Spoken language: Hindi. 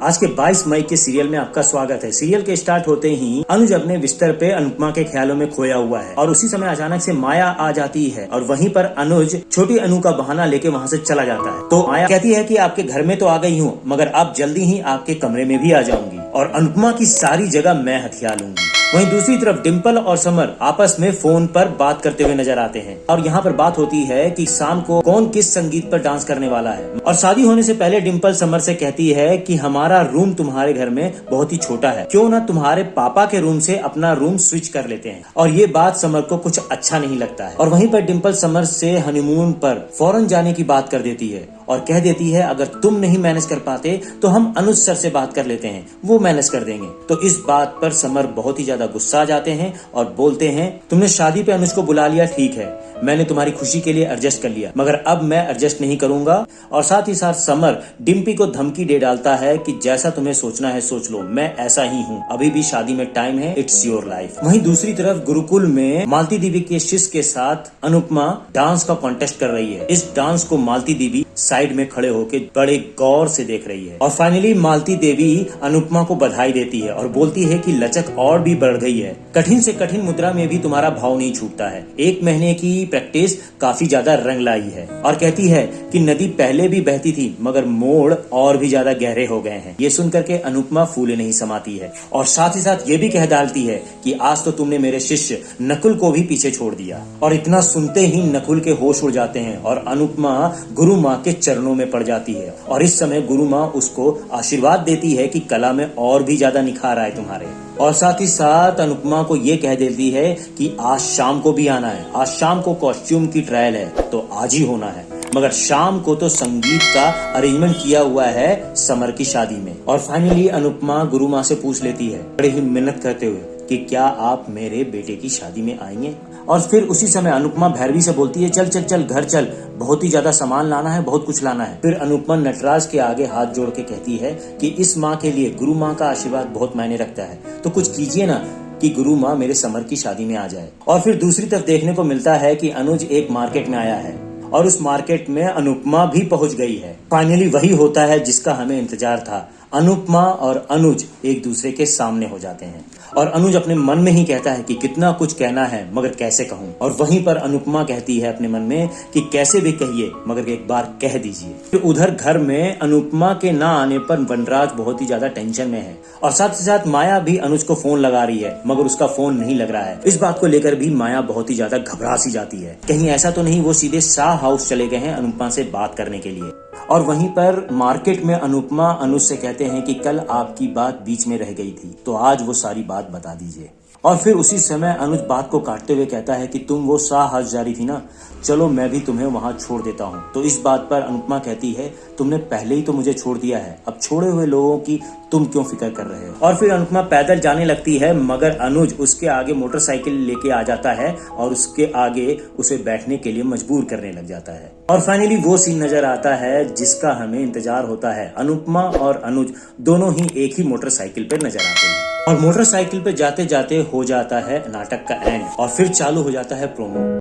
आज के 22 मई के सीरियल में आपका स्वागत है। सीरियल के स्टार्ट होते ही अनुज अपने बिस्तर पे अनुपमा के ख्यालों में खोया हुआ है और उसी समय अचानक से माया आ जाती है और वहीं पर अनुज छोटी अनु का बहाना लेके वहाँ से चला जाता है। तो माया कहती है कि आपके घर में तो आ गई हूँ, मगर अब जल्दी ही आपके कमरे में भी आ जाऊंगी और अनुपमा की सारी जगह मैं हथिया लूंगी। वहीं दूसरी तरफ डिम्पल और समर आपस में फोन पर बात करते हुए नजर आते हैं और यहाँ पर बात होती है कि शाम को कौन किस संगीत पर डांस करने वाला है। और शादी होने से पहले डिम्पल समर से कहती है कि हमारा रूम तुम्हारे घर में बहुत ही छोटा है, क्यों ना तुम्हारे पापा के रूम से अपना रूम स्विच कर लेते हैं। और ये बात समर को कुछ अच्छा नहीं लगता है और वहीं पर डिम्पल समर से हनीमून पर फौरन जाने की बात कर देती है और कह देती है अगर तुम नहीं मैनेज कर पाते तो हम अनुज सर से बात कर लेते हैं, वो मैनेज कर देंगे। तो इस बात पर समर बहुत ही ज्यादा गुस्सा आ जाते हैं और बोलते हैं तुमने शादी पे अनुज को बुला लिया, ठीक है, मैंने तुम्हारी खुशी के लिए एडजस्ट कर लिया, मगर अब मैं एडजस्ट नहीं करूंगा। और साथ ही साथ समर डिम्पी को धमकी दे डालता है कि जैसा तुम्हें सोचना है सोच लो, मैं ऐसा ही हूँ, अभी भी शादी में टाइम है, इट्स योर लाइफ। वहीं दूसरी तरफ गुरुकुल में मालती देवी के शिष्य के साथ अनुपमा डांस का कॉन्टेस्ट कर रही है। इस डांस को मालती देवी साइड में खड़े होकर बड़े गौर से देख रही है और फाइनली मालती देवी अनुपमा को बधाई देती है और बोलती है कि लचक और भी बढ़ गई है, कठिन से कठिन मुद्रा में भी तुम्हारा भाव नहीं छूटता है, 1 महीने की प्रैक्टिस काफी ज्यादा रंग लाई है। और कहती है कि नदी पहले भी बहती थी मगर मोड़ और भी ज्यादा गहरे हो गए हैं। ये सुनकर के अनुपमा फूले नहीं समाती है और साथ ही साथ ये भी कह डालती है कि आज तो तुमने मेरे शिष्य नकुल को भी पीछे छोड़ दिया। और इतना सुनते ही नकुल के होश उड़ जाते हैं और अनुपमा गुरु माँ के चरणों में पड़ जाती है और इस समय गुरु माँ उसको आशीर्वाद देती है कि कला में और भी ज्यादा निखार आए तुम्हारे। और साथ ही साथ अनुपमा को ये कह देती है कि आज शाम को भी आना है, आज शाम को कॉस्ट्यूम की ट्रायल है तो आज ही होना है, मगर शाम को तो संगीत का अरेंजमेंट किया हुआ है समर की शादी में। और फाइनली अनुपमा गुरु माँ से पूछ लेती है बड़े ही मिन्नत करते हुए कि क्या आप मेरे बेटे की शादी में आएंगे। और फिर उसी समय अनुपमा भैरवी से बोलती है चल चल चल घर चल, बहुत ही ज्यादा सामान लाना है, बहुत कुछ लाना है। फिर अनुपमा नटराज के आगे हाथ जोड़ के कहती है कि इस माँ के लिए गुरु माँ का आशीर्वाद बहुत मायने रखता है, तो कुछ कीजिए ना कि गुरु माँ मेरे समर की शादी में आ जाए। और फिर दूसरी तरफ देखने को मिलता है कि अनुज एक मार्केट में आया है और उस मार्केट में अनुपमा भी पहुंच गई है। फाइनली वही होता है जिसका हमें इंतजार था, अनुपमा और अनुज एक दूसरे के सामने हो जाते हैं और अनुज अपने मन में ही कहता है कि कितना कुछ कहना है मगर कैसे कहूँ। और वहीं पर अनुपमा कहती है अपने मन में कि कैसे भी कहिए मगर एक बार कह दीजिए। फिर उधर घर में अनुपमा के ना आने पर वनराज बहुत ही ज्यादा टेंशन में है और साथ ही साथ माया भी अनुज को फोन लगा रही है मगर उसका फोन नहीं लग रहा है। इस बात को लेकर भी माया बहुत ही ज्यादा घबरा सी जाती है, कहीं ऐसा तो नहीं वो सीधे शाह हाउस चले गए हैं अनुपमा से बात करने के लिए। और वहीं पर मार्केट में अनुपमा अनुज से कहते हैं कि कल आपकी बात बीच में रह गई थी तो आज वो सारी बात बता दीजिए। और फिर उसी समय अनुज बात को काटते हुए कहता है कि तुम वो शाह हाउस जा रही थी ना, चलो मैं भी तुम्हें वहां छोड़ देता हूँ। तो इस बात पर अनुपमा कहती है तुमने पहले ही तो मुझे छोड़ दिया है, अब छोड़े हुए लोगों की तुम क्यों फिक्र कर रहे हो। और फिर अनुपमा पैदल जाने लगती है मगर अनुज उसके आगे मोटरसाइकिल लेके आ जाता है और उसके आगे उसे बैठने के लिए मजबूर करने लग जाता है। और फाइनली वो सीन नजर आता है जिसका हमें इंतजार होता है, अनुपमा और अनुज दोनों ही एक ही मोटरसाइकिल पर नजर आते हैं और मोटरसाइकिल पे जाते जाते हो जाता है नाटक का एंड और फिर चालू हो जाता है प्रोमो।